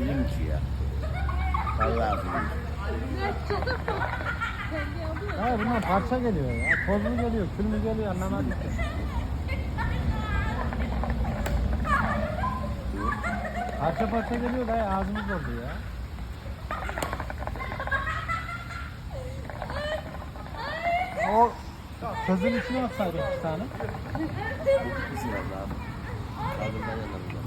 film ki ya. Vallahi film. Hayır bundan parça geliyor ya. Toz mu geliyor, kül mü geliyor anlamadım ki. Parça parça geliyor da ağzımız oldu ya. O sözün içine atsaydık bir tane. Bu kişi var abi. Kadınlar yanlarında.